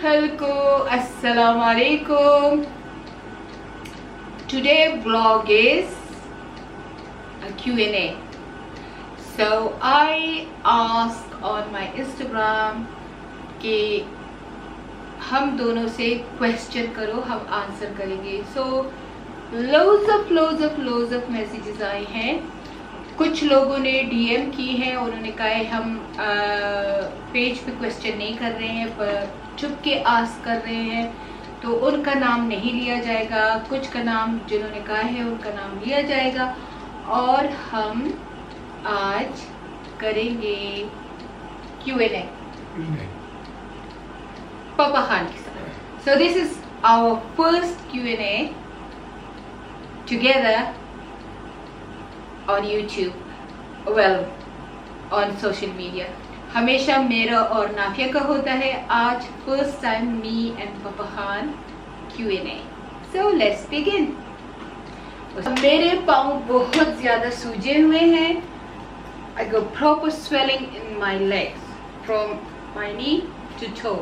Khalko, Assalamu alaikum. Today vlog is a Q&A. So I asked on my Instagram कि हम दोनों से question करो, हम आंसर करेंगे. So loads of messages आए हैं. कुछ लोगों ने DM की है, उन्होंने कहा है हम पेज पे क्वेश्चन नहीं कर रहे हैं पर चुप के आस्क कर रहे हैं, तो उनका नाम नहीं लिया जाएगा. कुछ का नाम जिन्होंने कहा है उनका नाम लिया जाएगा और हम आज करेंगे Q&A पापा खान के साथ. So this is our first Q&A together on YouTube, well on social media. हमेशा मेरा और नाफिया का होता है. आज first time me and पापा Khan Q&A. So let's begin. मेरे पाँव बहुत ज़्यादा सूजे हुए हैं. I got proper swelling in my legs from my knee to toe.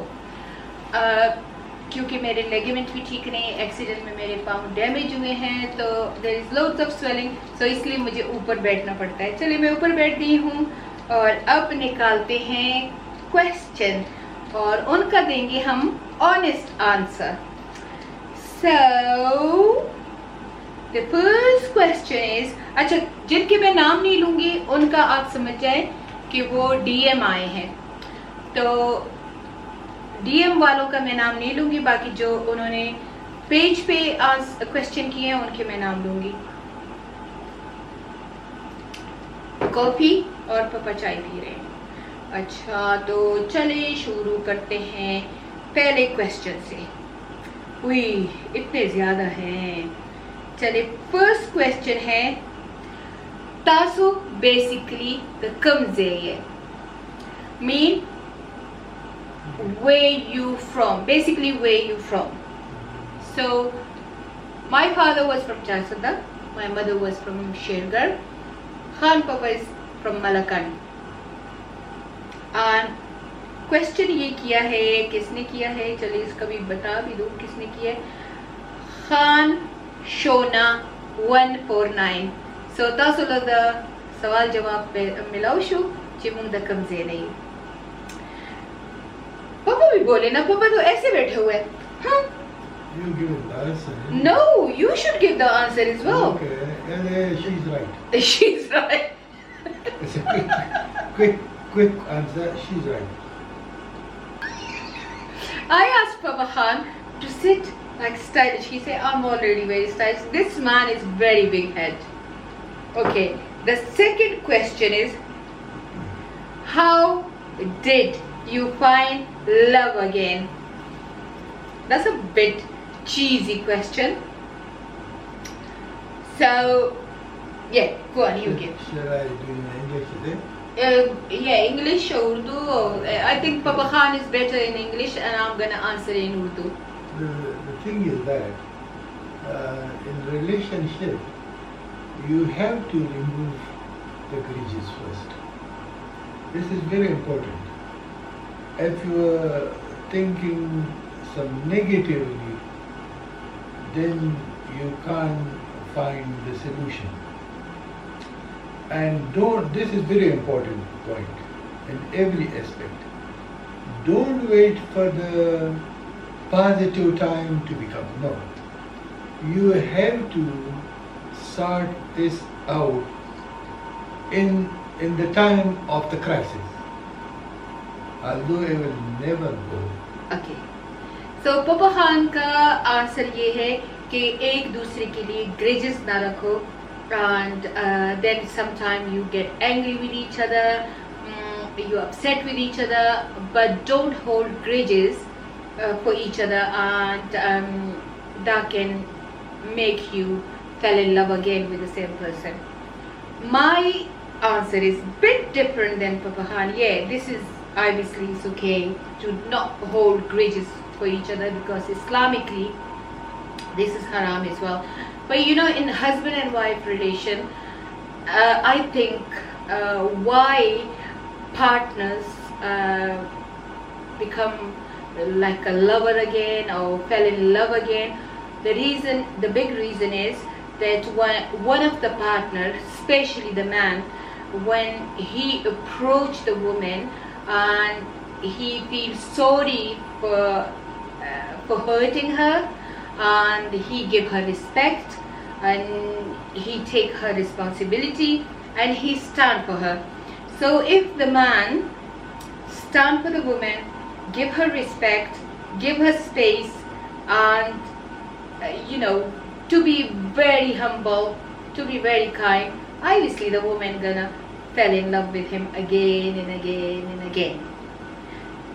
क्योंकि मेरे लेगमेंट भी ठीक नहीं, एक्सीडेंट में मेरे पाँव डैमेज हुए हैं, तो there is loads of swelling. So इसलिए मुझे ऊपर बैठना पड़ता है. चलिए मैं ऊपर बैठ गई हूँ और अब निकालते हैं क्वेश्चन और उनका देंगे हम honest answer. So the first question is, अच्छा जिनके मैं नाम नहीं लूँगी उनका आप समझ जाए कि वो DM आए हैं. तो DM वालों का मैं नाम नहीं लूंगी, बाकी जो उन्होंने पेज पे क्वेश्चन किए हैं उनके मैं नाम लूंगी. कॉफी और पापा चाय पी रहे हैं. अच्छा तो चले शुरू करते हैं पहले क्वेश्चन से. उई इतने ज्यादा हैं. चले फर्स्ट क्वेश्चन है, तासो बेसिकली द कमज़े mean where you from, basically where you from. So my father was from Jasada, my mother was from Shergar, Khan Papa is from Malakan. And question ये किया है, किसने किया है, चलिए इसका भी बता भी दूँ किसने किया है. खान शोना 149. So तासुला दा सवाल जवाब पे मिलाऊशु चिमुंग दा कमज़े नहीं. पापा भी बोले ना, पापा तो ऐसे बैठे हुए हैं. हाँ? You give the answer. No, you should give the answer as well. Okay, and she's right. She's right. It's a quick answer. She's right. I asked Papa Khan to sit like stylish. He said, I'm already very stylish. This man is very big head. Okay, the second question is, how did you find love again? That's a bit cheesy question. So yeah, go on, you give. Shall I do in English today? Yeah, English or Urdu. I think Papa Khan is better in English and I'm gonna answer in Urdu. The thing is that in relationship you have to remove the grudges first. This is very important. If you are thinking some negatively, then you can't find the solution. And this is very important point in every aspect. Don't wait for the positive time to become. No. You have to sort this out in the time of the crisis. Although I will never go. Okay. So पापा खान का answer ये है कि एक दूसरे के लिए grudges ना रखो, and then sometime you get angry with each other, you upset with each other, but don't hold grudges for each other, and that can make you fall in love again with the same person. My answer is a bit different than Papa Khan. Yeah, this is obviously it's okay to not hold grudges for each other because Islamically this is haram as well. But you know, in husband and wife relation, I think why partners become like a lover again or fell in love again. The big reason is that one of the partners, especially the man, when he approached the woman and he feels sorry for hurting her, and he give her respect, and he take her responsibility, and he stand for her. So if the man stand for the woman, give her respect, give her space, and to be very humble, to be very kind, obviously the woman gonna fall in love with him again and again and again.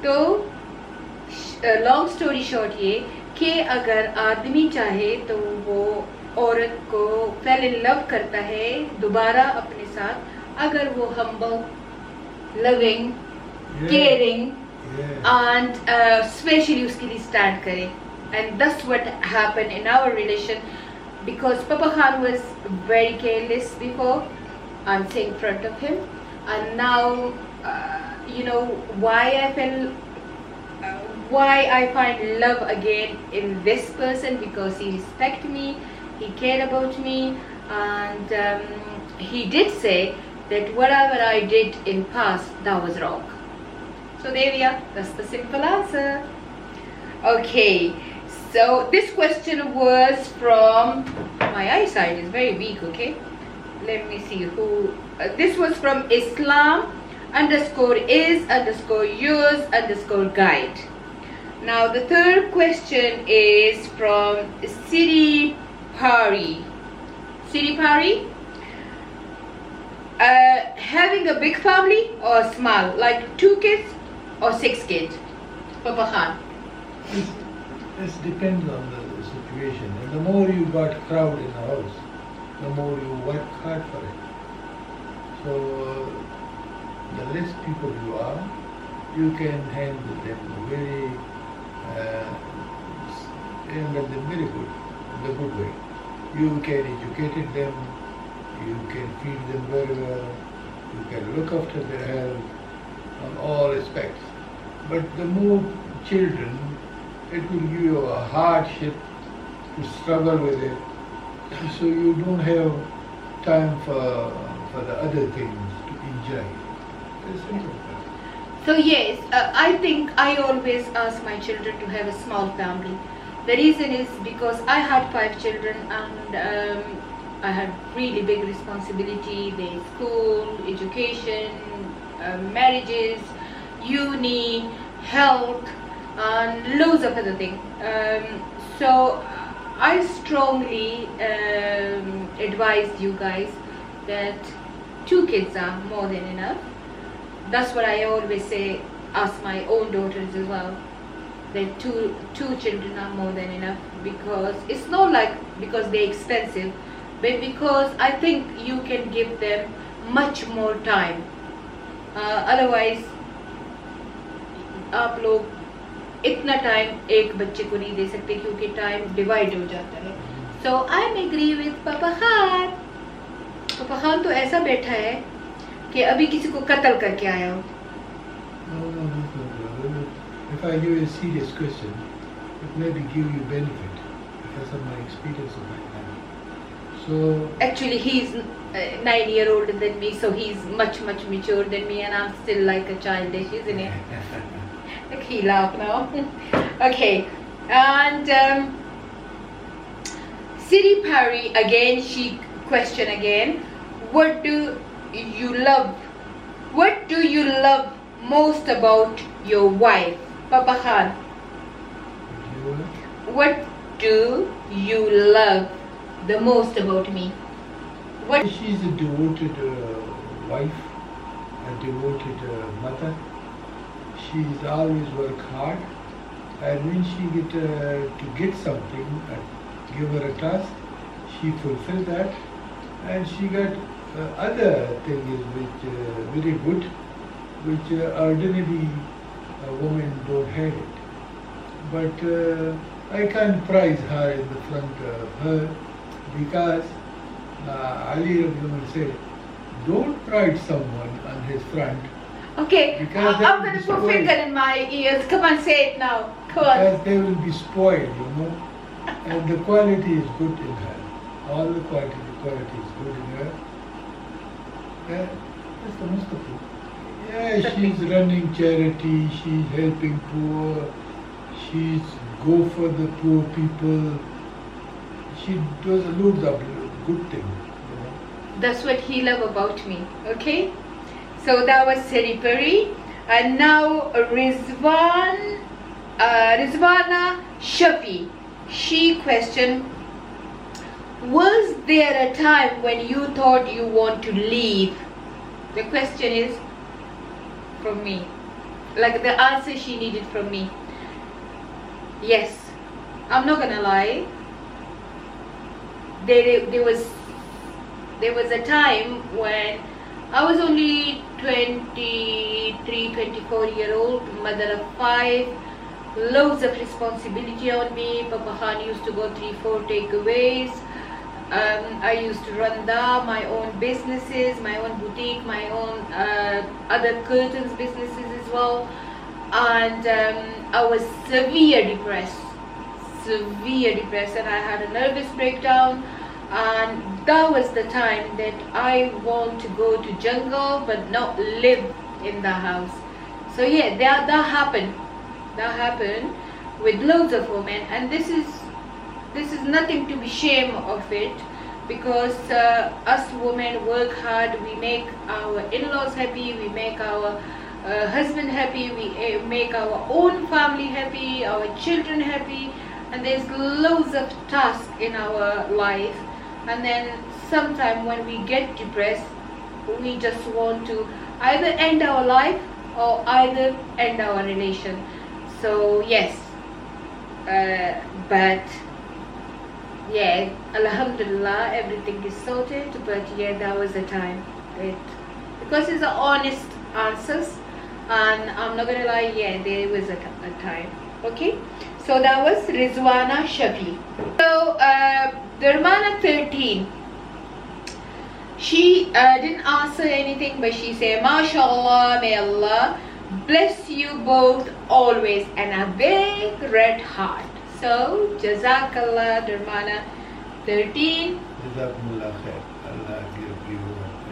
तो long story short ये कि अगर आदमी चाहे तो वो औरत को फेल इन लव करता है दोबारा अपने साथ, अगर वो humble, loving, caring and specially उसके लिए स्टैंड करे. And that's what happened in our relation, because Papa Khan was very careless before. I'm saying in front of him, and now why I find love again in this person, because he respect me, he cared about me, and he did say that whatever I did in past, that was wrong. So there we are. That's the simple answer. Okay. So this question was from, my eyesight is very weak, okay? Let me see who, this was from Islam_is_yours_guide. Now the third question is from Siri Pari. Siri Pari, having a big family or small, like 2 kids or 6 kids? Papa Khan. This depends on the situation. And the more you got crowd in the house, the more you work hard for it. So the less people you are, you can handle them very good, in the good way. You can educate them, you can feed them very well, you can look after their health on all aspects. But the more children, it will give you a hardship to struggle with it, so you don't have time for the other things to enjoy. It's simple. So yes, I think I always ask my children to have a small family. The reason is because I had 5 children, and I had really big responsibility. Their school, education, marriages, uni, health, and loads of other things. So I strongly advise you guys that 2 kids are more than enough. That's what I always say, ask my own daughters as well, that two children are more than enough, because it's not like because they're expensive, but because I think you can give them much more time. Otherwise आप लोग इतना time एक बच्चे को नहीं दे सकते, क्योंकि time divide हो जाता है. सो आई एम एग्री विद पापा खान. पापा खान तो ऐसा बैठा है कि अभी किसी को कत्ल करके आया हो. If I give you a serious question, it maybe give you benefit because of my experience of my life. So actually he's 9 years older than me, so he's much mature than me, and I'm still like a childish, isn't it? Like he laugh now. Okay, and Siri Parry again, she question again, what do you love most about your wife? Papa Khan, what do you love the most about me? What? She's a devoted wife, a devoted mother. She's always worked hard, and when she get something and give her a task, she fulfills that, and she got other things which very good, which ordinarily a woman don't have it. But I can't praise her in the front of her, because Ali Rabbi said, don't praise someone on his front Okay, Because they I'm will going be to put spoiled. finger in my ears. Come on, say it now. Come on. Because they will be spoiled, you know. And the quality is good in her. All the quality is good in her. Yeah, that's the most of it. Yeah, she's running charity, she's helping poor, she's go for the poor people. She does loads of good things, you know. That's what he loved about me. Okay? So that was Seri Peri. And now Rizwana Shafi. She questioned, was there a time when you thought you want to leave? The question is from me. Like the answer she needed from me. Yes. I'm not gonna lie. There was a time when I was only 23, 24-year-old, mother of 5, loads of responsibility on me. Papa Khan used to go 3-4 takeaways. I used to run my own businesses, my own boutique, my own other curtains businesses as well. And I was severely depressed, and I had a nervous breakdown. And that was the time that I want to go to jungle but not live in the house. So yeah, that happened. That happened with loads of women, and this is nothing to be ashamed of it, because us women work hard. We make our in-laws happy, we make our husband happy, we make our own family happy, our children happy, and there's loads of tasks in our life. And then sometime when we get depressed, we just want to either end our life or either end our relation. So yes, but yeah, alhamdulillah, everything is sorted. But yeah, that was the time. Because it's a honest answers, and I'm not gonna lie, yeah, there was a time. Okay, so that was Rizwana Shafi. So Durmana 13, she didn't answer anything, but she said, MashaAllah, may Allah bless you both always, and a big red heart. So Jazakallah Durmana 13. Jazakumullah khair. Allah give you a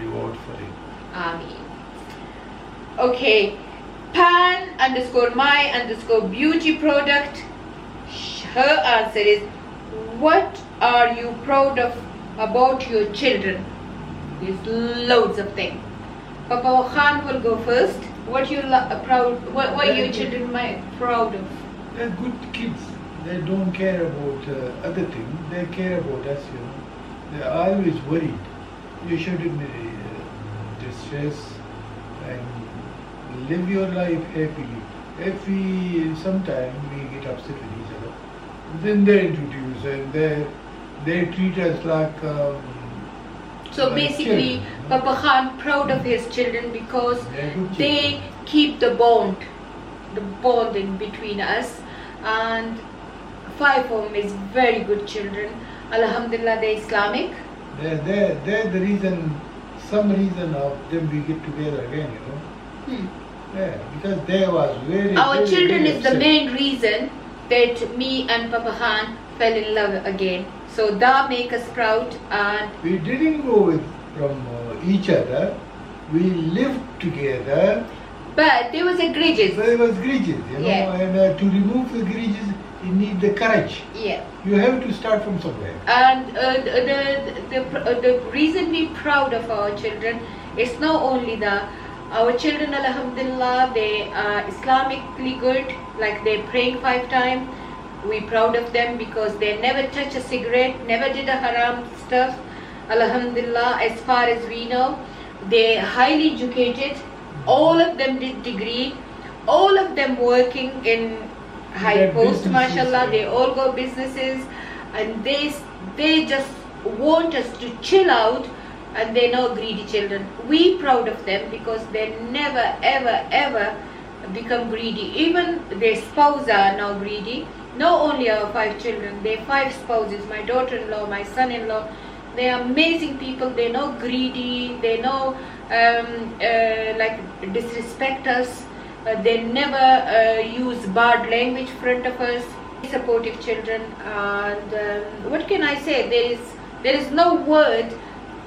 reward for it. Ameen. Okay, Pan_my_beauty product. Her answer is, what are you proud of about your children? There's loads of things. Papa Khan will go first. What you proud? What your children proud of? They're good kids. They don't care about other things. They care about us, you know. They're always worried. You shouldn't be distressed and live your life happily. If sometimes we get upset with each other, then they introduce and they treat us like. So like basically, children, Papa Khan proud of his children because They're good they children. keep the bonding between us, and 5 of them is very good children. Alhamdulillah, they're Islamic. They're the reason, some reason of them we get together again, you know. Yeah, because there was Our very, children very is the upset. main reason that me and Papa Khan fell in love again. So that make us proud, and We didn't go from each other. We lived together. but there was a grudges. So there was grudges, you know, Yeah. and to remove the grudges, you need the courage. Yeah. You have to start from somewhere. And the reason we proud of our children is not only our children, alhamdulillah, they are Islamically good, like they're praying 5 times. We proud of them because they never touch a cigarette, never did a haram stuff. Alhamdulillah, as far as we know, they're highly educated. All of them did degree. All of them working in high Their post, businesses, mashallah. yeah. They all got businesses, and they just want us to chill out, and they're not greedy children. We proud of them because they never ever become greedy. Even their spouse are not greedy. Not only our 5 children, they're 5 spouses, my daughter-in-law, my son-in-law. They are amazing people. They're not greedy. They're not like disrespect us. They never use bad language in front of us. Supportive children, and what can I say? There is no word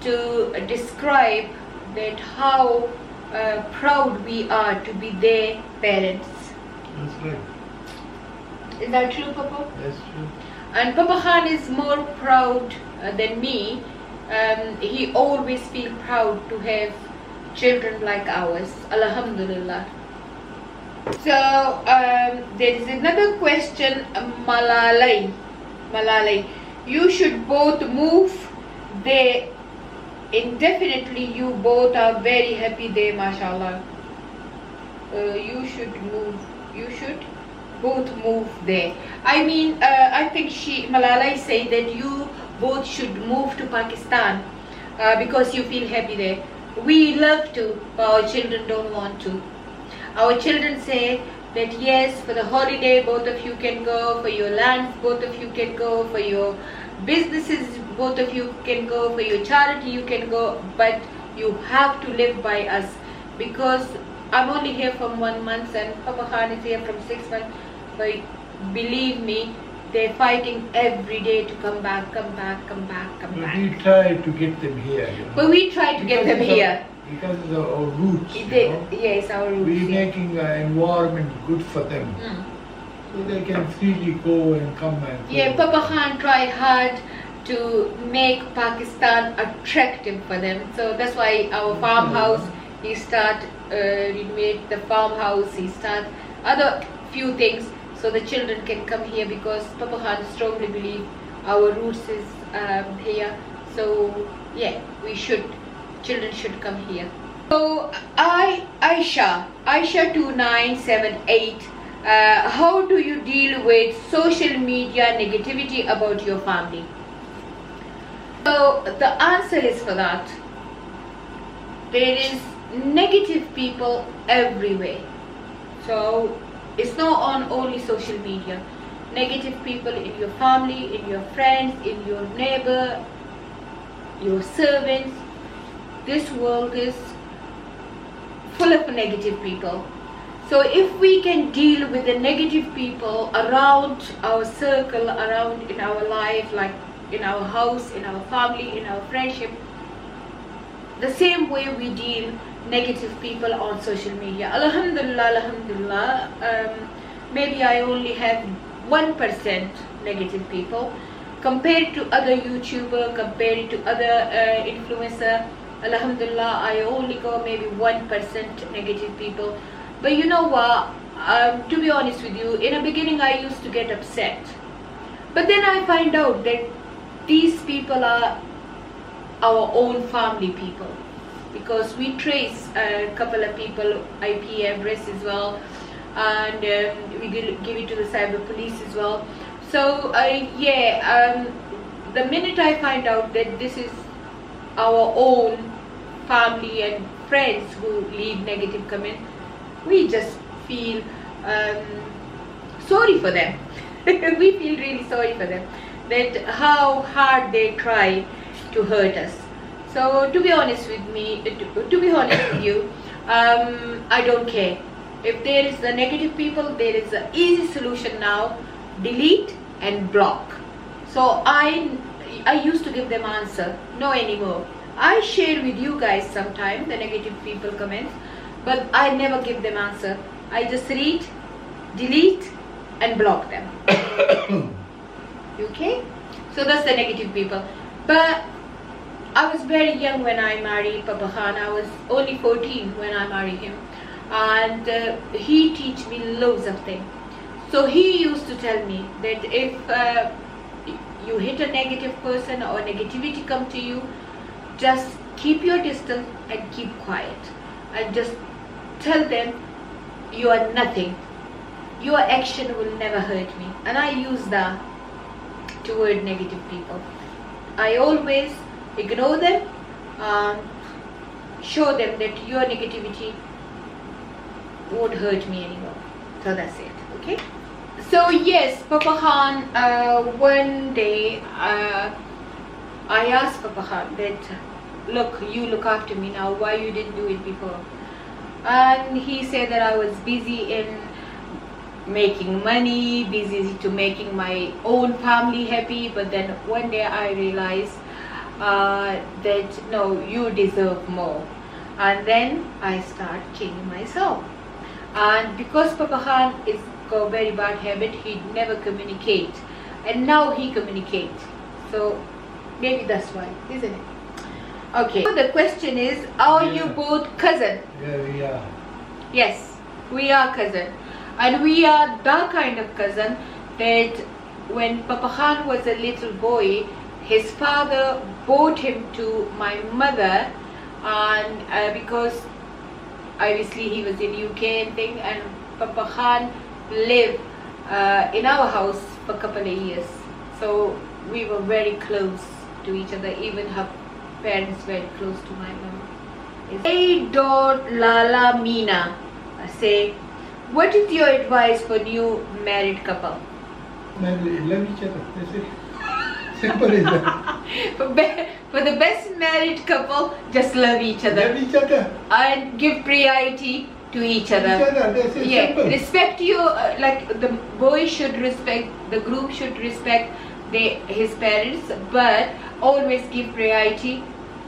to describe that how proud we are to be their parents. That's right. Is that true, Papa? That's true. And Papa Khan is more proud than me. He always feels proud to have children like ours. Alhamdulillah. So there is another question, Malalai. You should both move there indefinitely. You both are very happy there, mashallah. You should both move there. I mean, I think Malalai say that you both should move to Pakistan because you feel happy there. We love to, but our children don't want to. Our children say that yes, for the holiday both of you can go, for your lands both of you can go, for your businesses both of you can go, for your charity you can go, but you have to live by us, because I'm only here for 1 month and Papa Khan is here from 6 months. But believe me, they're fighting every day to come back. But we try to get them here. But we try to get them here. Because of our roots, yes, our roots. We're making an environment good for them, so they can freely go and come and go. Yeah, Papa Khan tried hard to make Pakistan attractive for them. So that's why our farmhouse, he start renovate the farmhouse. He start other few things so the children can come here, because Papa Khan strongly believe our roots is here. So yeah, children should come here. So Aisha 2978, how do you deal with social media negativity about your family? So the answer is for that, there is negative people everywhere. So it's not on only social media. Negative people in your family, in your friends, in your neighbor, your servants. This world is full of negative people. So if we can deal with the negative people around our circle, around in our life, like in our house, in our family, in our friendship, the same way we deal negative people on social media. Alhamdulillah, maybe I only have 1% negative people compared to other YouTuber, compared to other influencer. Alhamdulillah, I only go maybe 1% negative people. But you know what, to be honest with you, in the beginning I used to get upset, but then I find out that these people are our own family people, because we trace a couple of people IP address as well, and we give it to the cyber police as well. So the minute I find out that this is our own family and friends who leave negative comment, we just feel sorry for them. We feel really sorry for them, that how hard they try to hurt us. So to be honest with you, I don't care. If there is a negative people, there is an easy solution now: delete and block. So I used to give them answer, no anymore. I share with you guys sometimes the negative people comments, but I never give them answer. I just read, delete and block them. Okay? So that's the negative people. But I was very young when I married Papa Khan. I was only 14 when I married him, and he teach me loads of things. So he used to tell me that if you hit a negative person or negativity come to you, just keep your distance and keep quiet, and just tell them you are nothing. Your action will never hurt me. And I use that toward negative people. I always ignore them, show them that your negativity won't hurt me anymore. So that's it. Okay? So yes, Papa Khan, one day I asked Papa Khan that, look, you look after me now, why you didn't do it before? And he said that I was busy in making money, busy to making my own family happy. But then one day I realized that no, you deserve more. And then I start changing myself. And because Papa Khan is got a very bad habit, he never communicate, and now he communicates. So maybe that's why, isn't it? Okay. So the question is, are you both cousin? Yeah, we are. Yes, we are cousin, and we are that kind of cousin that when Papa Khan was a little boy, his father brought him to my mother, and because obviously he was in UK and thing, and Papa Khan lived in our house for a couple of years, so we were very close to each other. Even her parents very close to my mom. Hey Lala Meena say, what is your advice for new married couple? Love each other. That's it. Simple as that. For the best married couple, just love each other. Love each other. And give priority to each other. That's it. Yeah, Simple. respect you. Like the boy should respect, the groom should respect his parents, but always give priority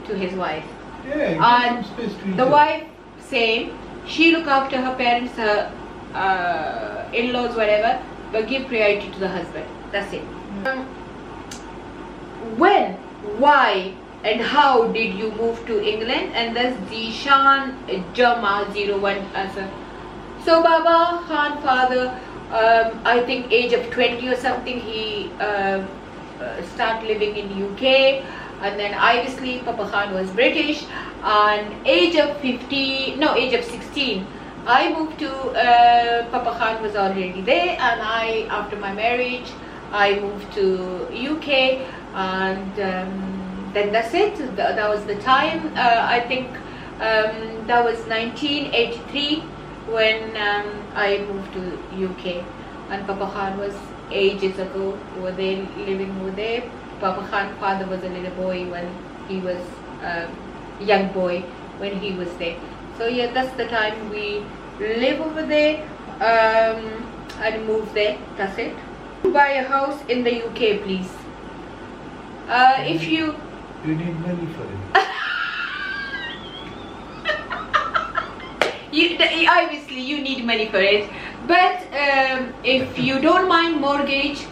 to his wife. Yeah, And give some space to each the other. wife, same. She look after her parents, her in-laws, whatever, but give priority to the husband. That's it. When, why, and how did you move to England? And that's Zishan Jama 01 answer. So Baba Khan father, I think age of 20 or something, he start living in UK, and then obviously Papa Khan was British, and age of 16 I moved to Papa Khan was already there, and after my marriage I moved to UK, and then that's it. That was the time. I think that was 1983 when I moved to UK, and Papa Khan was ages ago over there, living over there. Papa Khan's father was a little boy when he was young boy when he was there. So yeah, that's the time we live over there and move there. That's it. Buy a house in the UK, please. If you need money for it. Obviously you need money for it, but if you don't mind mortgage,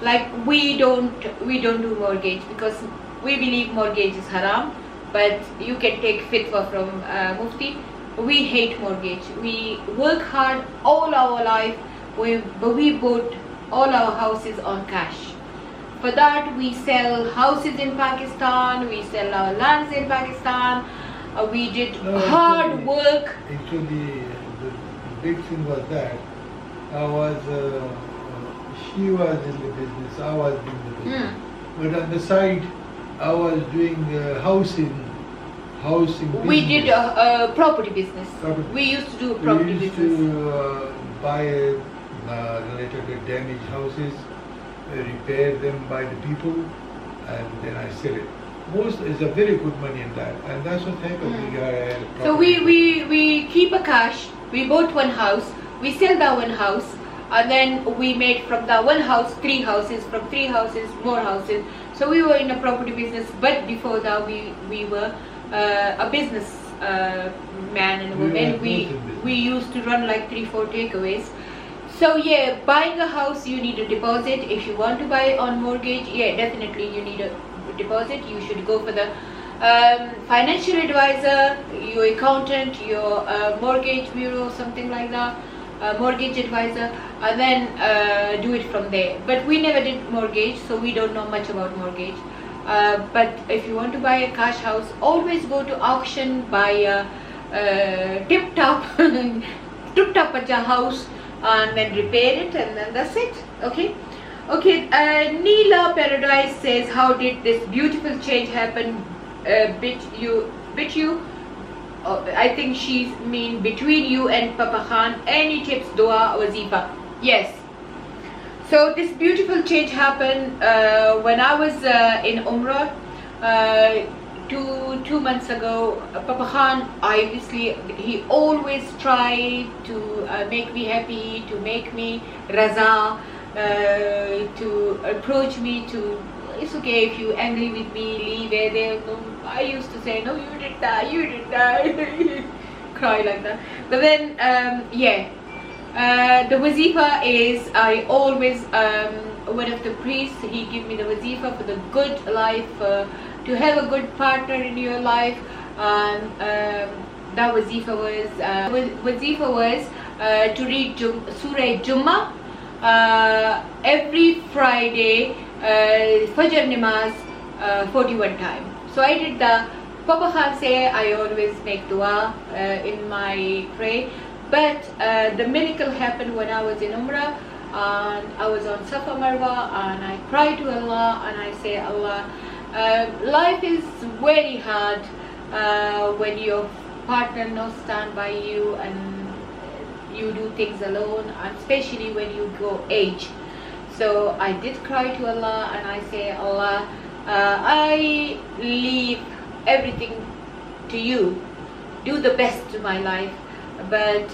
like we don't do mortgage because we believe mortgage is haram, but you can take fitwa from Mufti. We hate mortgage. We work hard all our life, but we bought all our houses on cash. For that we sell houses in Pakistan, we sell our lands in Pakistan, we did hard work. Actually, the big thing was that she was in the business, I was in the business. But on the side, I was doing housing business. We did a property business. We used to do property business. We used to buy later the damaged houses, repair them by the people, and then I sell it. Most is a very good money in that, and that's what happened. So we keep a cash. We bought one house, we sell that one house, and then we made from that one house 3 houses, from 3 houses more houses. So we were in a property business, but before that we were a business man and woman. We used to run like 3-4 takeaways. So yeah, buying a house you need a deposit. If you want to buy on mortgage, yeah, definitely you need a deposit. You should go for the financial advisor, your accountant, your mortgage bureau, something like that, mortgage advisor, and then do it from there. But we never did mortgage, so we don't know much about mortgage. But if you want to buy a cash house, always go to auction, buy a tip-top house, and then repair it, and then that's it. Okay. Neela Paradise says, how did this beautiful change happen? Bit you? I think she's mean between you and Papa Khan. Any tips, dua, wazifa? Yes. So this beautiful change happened when I was in Umrah. two months ago, Papa Khan, obviously, he always tried to make me happy, to make me raza, to approach me to, it's okay if you angry with me, leave it there. No, I used to say, no, you did that, cry like that. But then, the wazifa is, I always, one of the priests, he give me the wazifa for the good life, to have a good partner in your life. That wazifa was to read Surah Jummah every Friday, Fajr Namaz 41 times. So I did the Papa Khan say I always make dua in my pray. But the miracle happened when I was in Umrah, and I was on Safa Marwa, and I cried to Allah and I say, Allah, life is very hard when your partner not stand by you and you do things alone, and especially when you go age. So I did cry to Allah and I say, Allah, I leave everything to you, do the best to my life. But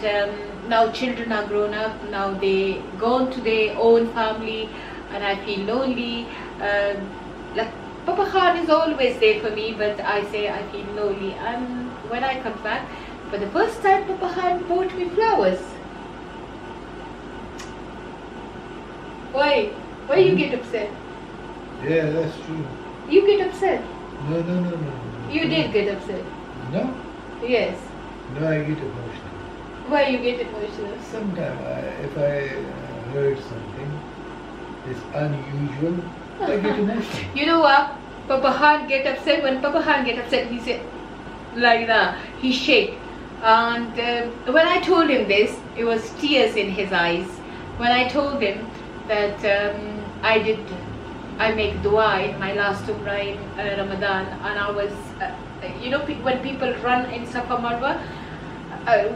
now children are grown up, now they gone to their own family, and I feel lonely. Like Papa Khan is always there for me, but I say I feel lonely. And when I come back, for the first time, Papa Khan bought me flowers. Why? Why you get upset? Yeah, that's true. You get upset? No. You did get upset? No? Yes. No, I get emotional. Why you get emotional? Sometimes if I heard something is unusual, I get emotional. You know what? Papa Khan get upset. When Papa Khan get upset, he said like that. He shake. And when I told him this, it was tears in his eyes. When I told him that I make dua in my last Umrah in Ramadan, and I was, when people run in Safa Marwa,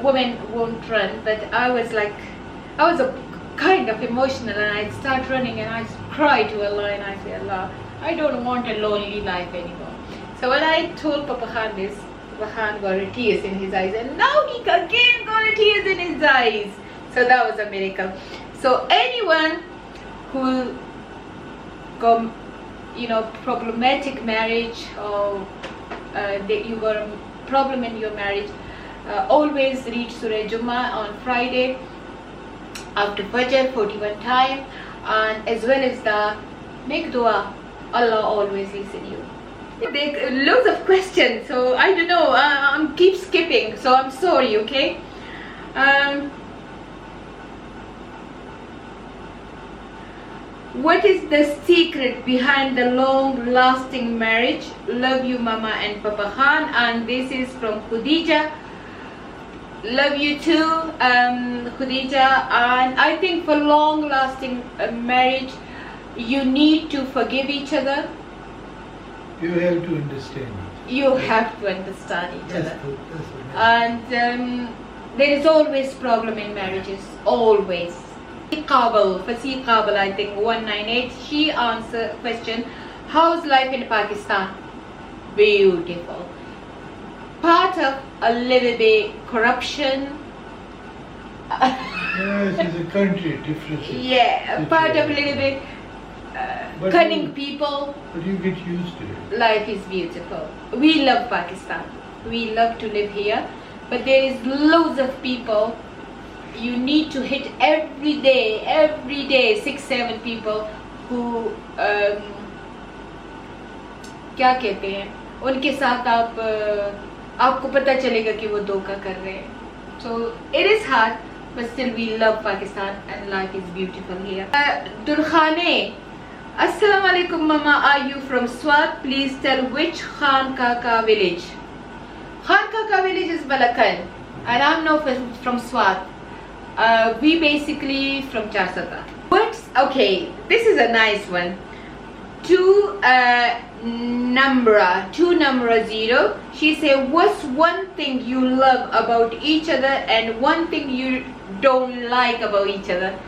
women won't run, but I was a kind of emotional, and I'd start running and I'd cry to Allah and I say, Allah, I don't want a lonely life anymore. So when I told Papa Khan this, Papa Khan got tears in his eyes, and now he again got tears in his eyes. So that was a miracle. So anyone who got, problematic marriage, or that you got a problem in your marriage, always read Surah Jummah on Friday after Fajr 41 times, and as well as the make dua. Allah always listen you. There are loads of questions, so I don't know, I'm keep skipping, so I'm sorry, okay? What is the secret behind the long-lasting marriage? Love you, Mama and Papa Khan. And this is from Khadija. Love you too, Khadija. And I think for long-lasting marriage, you need to forgive each other. You have to understand it. You have to understand each other. That's what And there is always problem in marriages, always. Fasih Qabal, I think 198, she answered question, how's life in Pakistan? Beautiful. Part of a little bit corruption. Yes, it's a country, different. Yeah, part of a little bit cunning people. But you get used to it. Life is beautiful. We love Pakistan. We love to live here. But there is loads of people. You need to hit every day 6-7 people who क्या कहते हैं, उनके साथ आपको पता चलेगा कि वो धोखा कर रहे हैं. So it is hard, but still we love Pakistan and life is beautiful here. Durkhane, Assalamu alaikum Mama, are you from Swat? Please tell which Khan Kaka village. Khan Kaka village is Balakan, and I'm not from Swat. We basically from Charsata. Okay, this is a nice one. Two number 0. She said, what's one thing you love about each other and one thing you don't like about each other?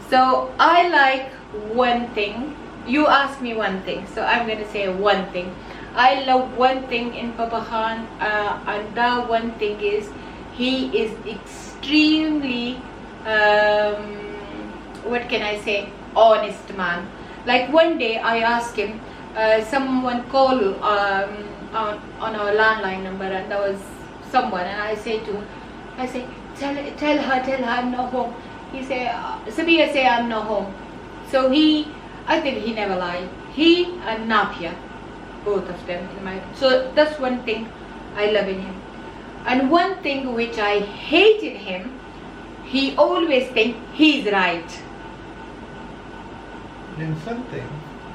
So I like one thing. You ask me one thing, so I'm gonna say one thing. I love one thing in Papa Khan, and that one thing is he is extremely, what can I say, honest man. Like one day I asked him, someone called on our landline number, and there was someone, and I say to him, I say, tell her I'm not home. He say, Sabia say I'm not home. So I think he never lied. He and Nafia, both of them in my. So that's one thing I love in him. And one thing which I hate in him, he always think he's right. In something,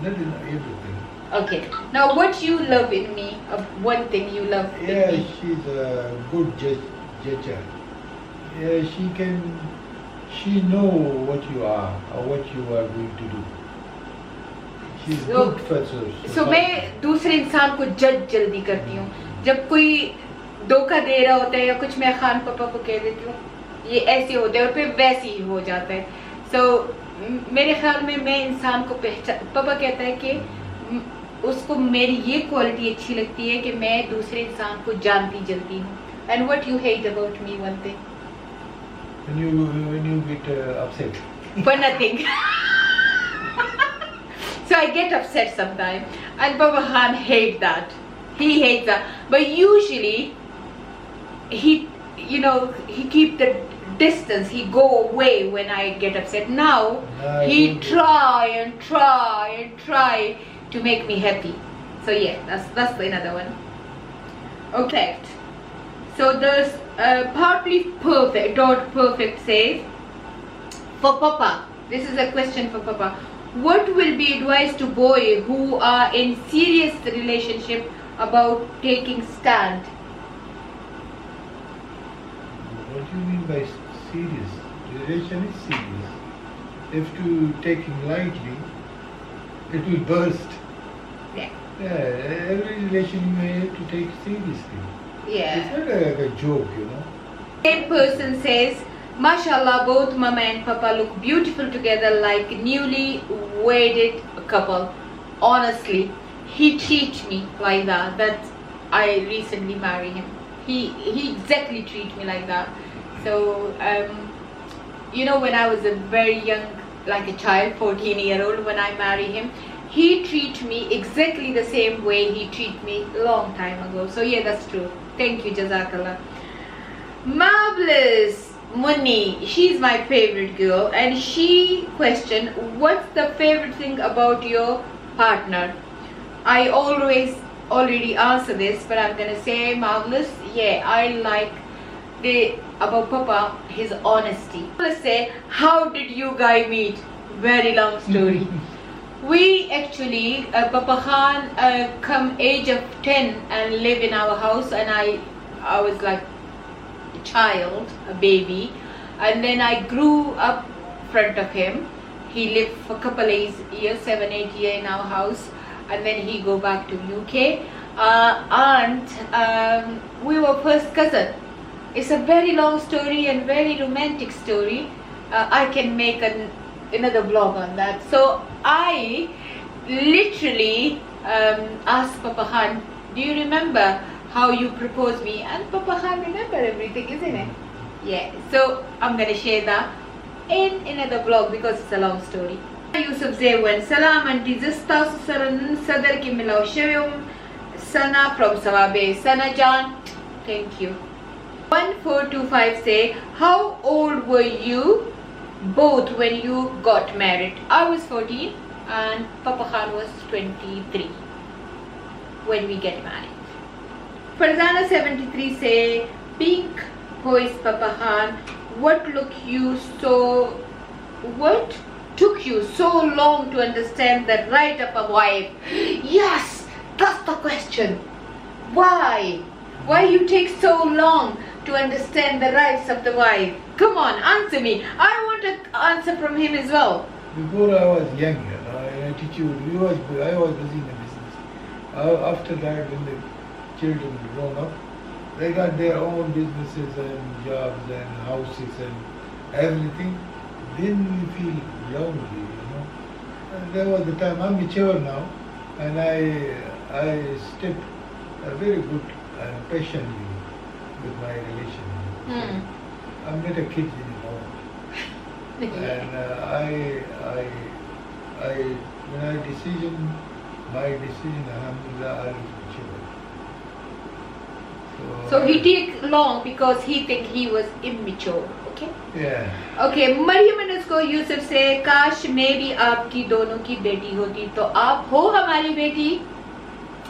not in everything. Okay. Now, what you love in me? One thing you love in Yeah, me. she's a good judger. Yeah, she know what you are or what you are going to do. She's good for So मैं दूसरे इंसान को जज जल्दी करती हूँ. जब कोई धोखा दे रहा होता है या कुछ, मैं खान पापा को कह देती हूँ ये ऐसे होता है और फिर वैसे ही हो जाता है. So मेरे ख्याल में मैं इंसान को पापा कहता है कि उसको मेरी ये क्वालिटी अच्छी लगती है कि मैं दूसरे इंसान को जानती जल्दी हूँ. And what you hate about me, one thing? When you get upset. For nothing. So I get upset sometimes, and Papa Khan hates that. He hates that. But usually, he keep the distance. He go away when I get upset. Now he try to make me happy. So yeah, that's another one. Okay. So there's partly perfect. Dot perfect says, for Papa. This is a question for Papa. What will be advice to boys who are in serious relationship about taking stand? What do you mean by serious? Relation is serious. If you take it lightly, it will burst. Yeah. Yeah, every relation you have to take seriously. Yeah. It's not like a joke, you know. Same person says, Mashallah, both Mama and Papa look beautiful together like newly wedded couple. Honestly, he treats me like that. That I recently married him. He exactly treats me like that. So when I was a very young, like a child, 14-year-old, when I married him, he treats me exactly the same way he treated me a long time ago. So yeah, that's true. Thank you, Jazakallah. Marvelous. Munni, she's my favorite girl, and she questioned, what's the favorite thing about your partner? I already answered this, but I'm gonna say, Marvelous, yeah, I like about Papa, his honesty. Let's say, how did you guys meet? Very long story. We actually, Papa Khan come age of 10 and live in our house, and I was like child, a baby, and then I grew up in front of him. He lived for a couple of years, 7-8 years in our house, and then he go back to UK, and we were first cousin. It's a very long story and very romantic story. I can make another vlog on that. So I literally asked Papa Khan, do you remember how you proposed me? And Papa Khan remember everything, isn't it? Yeah. So I'm gonna share that in another vlog because it's a long story. Yusuf Zewan, Salam Auntie Zista Saran Sadar ki Milaw Shayum Sana from Sawabe. Sana Jan, thank you. 1425 say, how old were you both when you got married? I was 14 and Papa Khan was 23 when we get married. Farzana 73 say, Pink Voice Papa Khan, what took you so long to understand the right of a wife? Yes, that's the question. Why you take so long to understand the rights of the wife? Come on, answer me. I want an answer from him as well. Before I was young, I teach you, I was busy in the business. After that, when the children grown up, they got their own businesses and jobs and houses and everything. Then you feel lonely, you know. And there was the time, I'm mature now, and I step very good patiently with my relation. I'm not a kid anymore. And when my decision, alhamdulillah, I was mature. So he take long because he think he was immature. Okay. Yeah. Okay. Maryam को यूसुफ से काश मैं भी आपकी दोनों की बेटी होती तो आप हो हमारी बेटी.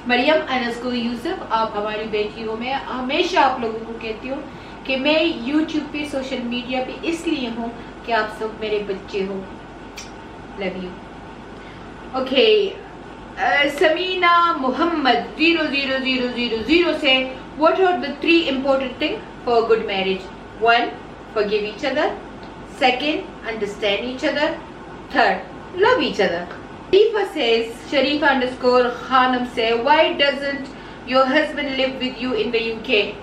मरियम को यूसुफ आप हमारी बेटी हो. मैं हमेशा आप लोगों को कहती हूँ कि मैं YouTube पे सोशल मीडिया पे इसलिए हूँ कि आप सब मेरे बच्चे हो. Love you. Okay. Samina Muhammad 00000 say, what are the 3 important things for a good marriage? 1. Forgive each other. 2. Understand each other. 3. Love each other. Sharifa says, Sharifa_Khanam say, why doesn't your husband live with you in the UK?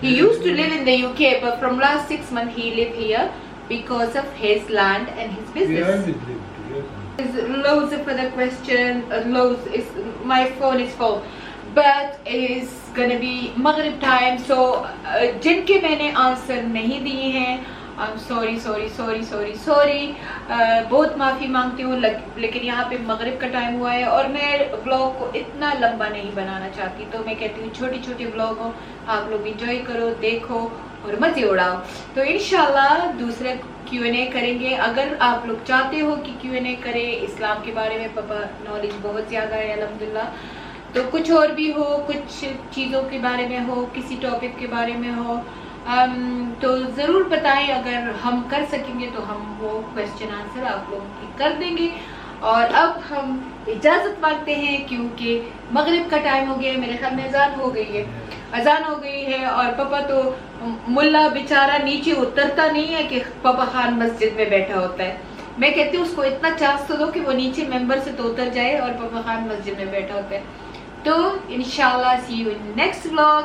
He used to live in the UK, but from last 6 months he live here because of his land and his business. We always live together. There's loads of other questions. My phone is full, but it's gonna be Maghrib time, so जिनके मैंने answer नहीं दिए हैं, I'm sorry. बहुत माफ़ी मांगती हूँ, लेकिन यहाँ पे मगरिब का टाइम हुआ है और मैं ब्लॉग को इतना लंबा नहीं बनाना चाहती, तो मैं कहती हूँ छोटी ब्लॉग हो, आप लोग इंजॉय करो, देखो और मजे उड़ाओ. तो इंशाल्लाह दूसरे Q&A करेंगे. अगर आप लोग चाहते हो कि Q&A करें इस्लाम के बारे में, पापा नॉलेज बहुत ज़्यादा है अल्हम्दुलिल्लाह, तो कुछ और भी हो, कुछ चीज़ों के बारे में हो, किसी टॉपिक के बारे में हो, तो ज़रूर बताएं. अगर हम कर सकेंगे तो हम वो क्वेश्चन आंसर आप लोगों की कर देंगे. और अब हम इजाज़त मांगते हैं क्योंकि मगरिब का टाइम हो गया है. मेरे ख्याल में अजान हो गई है और पापा तो मुल्ला बेचारा नीचे उतरता नहीं है कि पापा खान मस्जिद में बैठा होता है. मैं कहती हूँ उसको इतना चांस तो दो कि वो नीचे मेंबर से तो उतर जाए और पापा खान मस्जिद में बैठा होता है. तो इंशाल्लाह सी यू इन नेक्स्ट व्लॉग.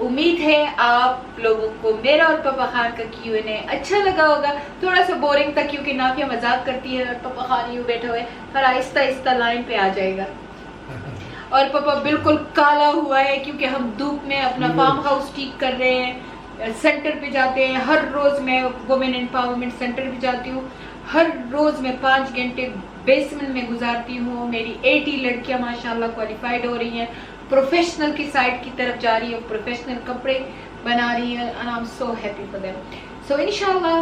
उम्मीद है आप लोगों को मेरा और पापा खान का Q&A अच्छा लगा होगा. थोड़ा सा बोरिंग था क्योंकि नाफिया मजाक करती है और पापा खान यूँ बैठे हुए, पर आहिस्ता लाइन पे आ जाएगा. और पापा बिल्कुल काला हुआ है क्योंकि हम धूप में अपना फार्म हाउस ठीक कर रहे हैं. सेंटर पे जाते हैं हर रोज. मैं वुमेन एम्पावरमेंट सेंटर पे जाती हूँ. हर रोज मैं 5 घंटे बेसमेंट में गुजारती हूँ. मेरी 80 लड़कियां माशाल्लाह क्वालिफाइड हो रही हैं, प्रोफेशनल की साइड की तरफ जा रही है, प्रोफेशनल कपड़े बना रही है. And I am so happy for them. So इंशाल्लाह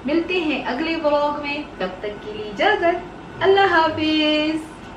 मिलते हैं अगले व्लॉग में. तब तक के लिए इजाजत. अल्लाह हाफिज.